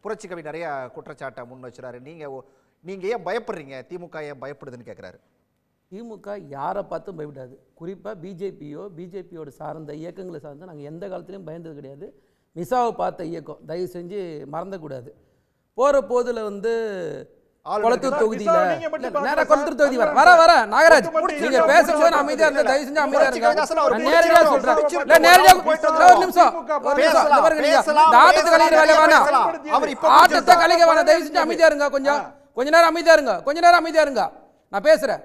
புரட்சிக்கவி நிறைய குற்றச்சாட்டை முன் வச்சுறாரு. நீங்க ஏன் பயப்படுறீங்க, திமுக ஏன் பயப்படுதுன்னு கேட்குறாரு. திமுக யாரை பார்த்தும் பயப்படாது. குறிப்பாக பிஜேபியோட சார்ந்த இயக்கங்களை சார்ந்த நாங்கள் எந்த காலத்துலையும் பயந்தது கிடையாது. மிசாவை பார்த்த இயக்கம் தயவு செஞ்சு மறந்துக்கூடாது. போகிற போதில் கொளத்தூர் தொகுதியில் கொளத்தூர் தொகுதி வர நாகராஜ் நீங்க பேசும்போது அமைதியா இருந்த தயவு செஞ்சு அமைதியா இருங்க. நேரடியா சொல்றேன், ஒரு நிமிஷம் ஆட்டத்தை கலைக்கிற வேலை வேணாம், ஆட்டத்தை கலைக்க வேணாம். தயவு செஞ்சு அமைதியா இருங்க, கொஞ்ச நேரம் அமைதியா இருங்க. நான் பேசுறேன்.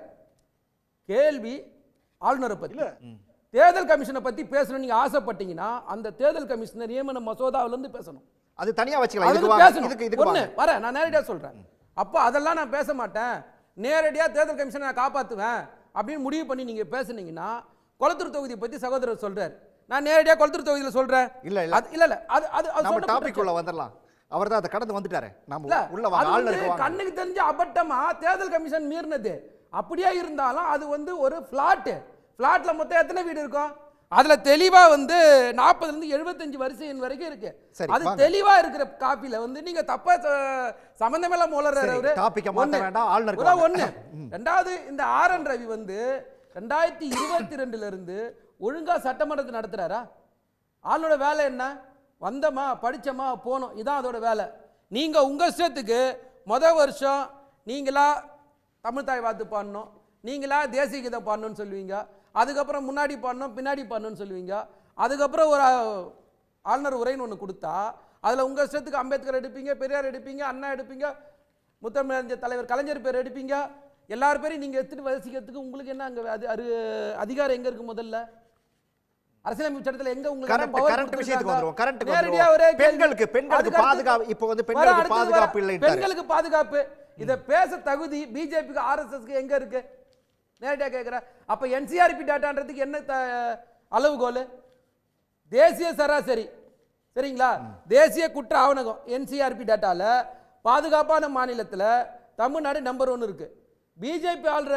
கேள்வி ஆளுநரை பத்தி, தேர்தல் கமிஷனை பத்தி பேசணும் நீங்க ஆசைப்பட்டீங்கன்னா அந்த தேர்தல் கமிஷனர் நியமன மசோதாவில இருந்து பேசணும். அது தனியா வச்சுக்கலாம். வர நான் நேரடியா சொல்றேன். அப்போ அதெல்லாம் நான் பேச மாட்டேன், நேரடியாக தேர்தல் கமிஷனை நான் காப்பாற்றுவேன் அப்படின்னு முடிவு பண்ணி நீங்கள் பேசுனீங்கன்னா, கொளத்தூர் தொகுதியை பற்றி சகோதரர் சொல்கிறார், நான் நேரடியாக கொளத்தூர் தொகுதியில் சொல்கிறேன். இல்லை அது டாபிக் உள்ள வந்துடலாம். அவர் தான் அதை கடந்து வந்துட்டாரு. கண்ணுக்கு தெரிஞ்ச அபட்டமா தேர்தல் கமிஷன் மீறினது. அப்படியே இருந்தாலும் அது ஒரு ஃபிளாட்ல மொத்தம் எத்தனை வீடு இருக்கும், அதுல தெளிவா 40 இருந்து 75 வரிசையின் வரைக்கும் இருக்கு. அது தெளிவா இருக்கிற காப்பில நீங்க தப்பா சம்பந்தமே மூலறாரு. ஒண்ணு. ரெண்டாவது, இந்த ஆர்.என். ரவி 2022 இருந்து ஒழுங்கா சட்டமன்றத்தை நடத்துறாரா? ஆளோட வேலை என்ன? வந்தமா படிச்சமா போனோம், இதான் அதோட வேலை. நீங்க உங்க இஷ்டத்துக்கு வருஷம் நீங்களா தமிழ் தாய் வாழ்த்து பாடணும், நீங்களா தேசிய கீதம் பாடணும்னு சொல்லுவீங்க, அதுக்கப்புறம் முன்னாடி பாடணும் பின்னாடி பாடணும்னு சொல்லுவீங்க, அதுக்கப்புறம் ஒரு ஆளுநர் உரைன்னு ஒன்று கொடுத்தா அதில் உங்கள் இஷ்டத்துக்கு அம்பேத்கர் எடுப்பீங்க, பெரியார் எடுப்பீங்க, அண்ணா எடுப்பீங்க, முத்தமிழறிஞர் தலைவர் கலைஞர் பேர் எடுப்பீங்க. எல்லார் பேரையும் நீங்கள் எடுத்துட்டு வசிக்கிறதுக்கு உங்களுக்கு என்ன அங்கே அதிகாரம் எங்கே இருக்கு? முதல்ல அரசியலமைப்பு சட்டத்தில் எங்க உங்களுக்கு பெண்களுக்கு பாதுகாப்பு இதை பேச தகுதி பிஜேபிக்கு ஆர்எஸ்எஸ்க்கு எங்க இருக்கு? நேரடியாக கேட்குறேன். அப்போ என்சிஆர்பி டேட்டான்றதுக்கு என்ன அளவுகோல்? தேசிய சராசரி, சரிங்களா? தேசிய குற்ற ஆவணகம் என்சிஆர்பி டேட்டாவில் பாதுகாப்பான மாநிலத்தில் தமிழ்நாடு நம்பர் 1 இருக்கு. பிஜேபி ஆள்ற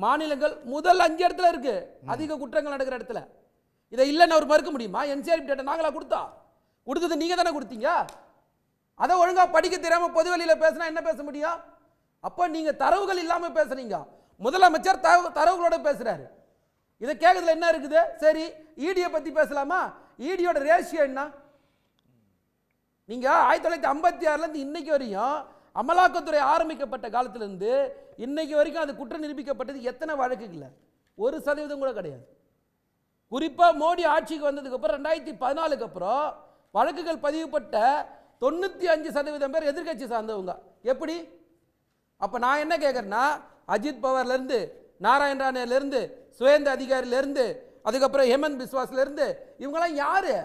மாநிலங்கள் முதல் 5 இடத்துல இருக்கு அதிக குற்றங்கள் நடக்கிற இடத்துல. இதை இல்லைன்னு அவர் மறுக்க முடியுமா? என்சிஆர்பி டேட்டா நாங்களா கொடுத்தது நீங்க தானே கொடுத்தீங்க. அதை ஒழுங்கா படிக்க தெரியாம பொது வெளியில பேசினா என்ன பேச முடியும்? அப்போ நீங்க தரவுகள் இல்லாம பேசுறீங்க. முதலமைச்சர் தரவுகளோட பேசுறாரு. இதை கேட்கறதுல என்ன இருக்குது? சரி, இடியை பத்தி பேசலாமா? இடியோட ரேஷியோ என்ன? நீங்க 1956 இருந்து இன்னைக்கு வரையும் அமலாக்கத்துறை ஆரம்பிக்கப்பட்ட காலத்துல இருந்து இன்னைக்கு வரைக்கும் அது குற்றம் நிரூபிக்கப்பட்டது எத்தனை வழக்குகள்? 1% கூட கிடையாது. குறிப்பா மோடி ஆட்சிக்கு வந்ததுக்கு அப்புறம் 2014க்கு அப்புறம் வழக்குகள் பதிவுப்பட்ட 95% பேர் எதிர்கட்சி சார்ந்தவங்க. எப்படி? அப்ப நான் என்ன கேட்கறேன்னா, அஜித் பவார்ல இருந்து, நாராயண ராணேல இருந்து, சுவேந்த அதிகாரில இருந்து, அதுக்கப்புறம் ஹேமந்த் பிஸ்வாஸ்ல இருந்து, இவங்கெல்லாம் யாரு?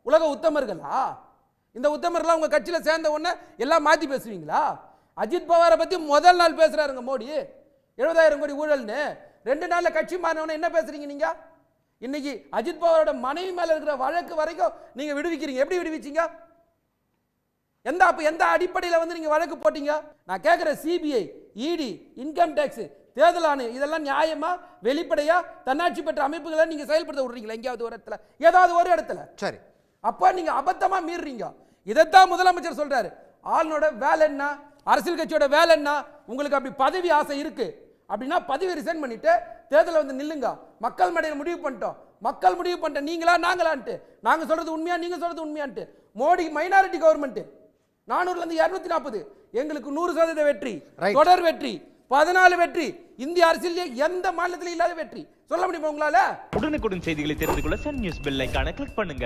உலக உத்தமர்களா? இந்த உத்தமர்கள்லாம் உங்க கட்சியில சேர்ந்த உடனே எல்லாம் மாத்தி பேசுவீங்களா? அஜித் பவாரை பத்தி முதல் நாள் பேசுறாருங்க மோடி, 70,000 கோடி ஊழல்னு. 2 நாள்ல கட்சி மாறினவன என்ன பேசுறீங்க நீங்க? இன்னைக்கு அஜித் பவாரோட மனைவி மேல இருக்கிற வழக்கு வரைக்கும் நீங்க விடுவிக்கிறீங்க. எப்படி விடுவிச்சீங்க? எந்த அடிப்படையில் நீங்க வழக்கு போட்டீங்க? நான் கேட்கிற சிபிஐ, இடி, இன்கம் டாக்ஸ், தேர்தல் ஆணையம் இதெல்லாம் நியாயமா, வெளிப்படையா, தன்னாட்சி பெற்ற அமைப்புகளை நீங்க செயல்படுத்த விடுறீங்களா? எங்கேயாவது ஒரு இடத்துல, ஏதாவது ஒரு இடத்துல? சரி, அப்ப நீங்க அபத்தமா மீறுறீங்க. இதைத்தான் முதலமைச்சர் சொல்றாரு. ஆளுநரோட வேலை என்ன? அரசியல் கட்சியோட வேலை என்ன? உங்களுக்கு அப்படி பதவி ஆசை இருக்கு அப்படின்னா பதவி ரிசைன் பண்ணிட்டு தேர்தலில் நில்லுங்க. மக்கள் மேடையில் முடிவு பண்ணிட்டோம். மக்கள் முடிவு பண்ணிட்ட நீங்களா நாங்களான்ட்டு, நாங்க சொல்றது உண்மையா நீங்க சொல்றது உண்மையான்ட்டு. மோடி மைனாரிட்டி கவர்மெண்ட் 400ல இருந்து 240, எங்களுக்கு 100% வெற்றி, தொடர் வெற்றி, 14 வெற்றி, இந்திய அரசியலிலே எந்த மாநிலத்திலும் இல்லாத வெற்றி. சொல்ல முடியுமா உங்களால? உடனுக்குடன் செய்திகளை தெரிந்து கொள்ள சன் நியூஸ் பெல் ஐகானை கிளிக் பண்ணுங்க.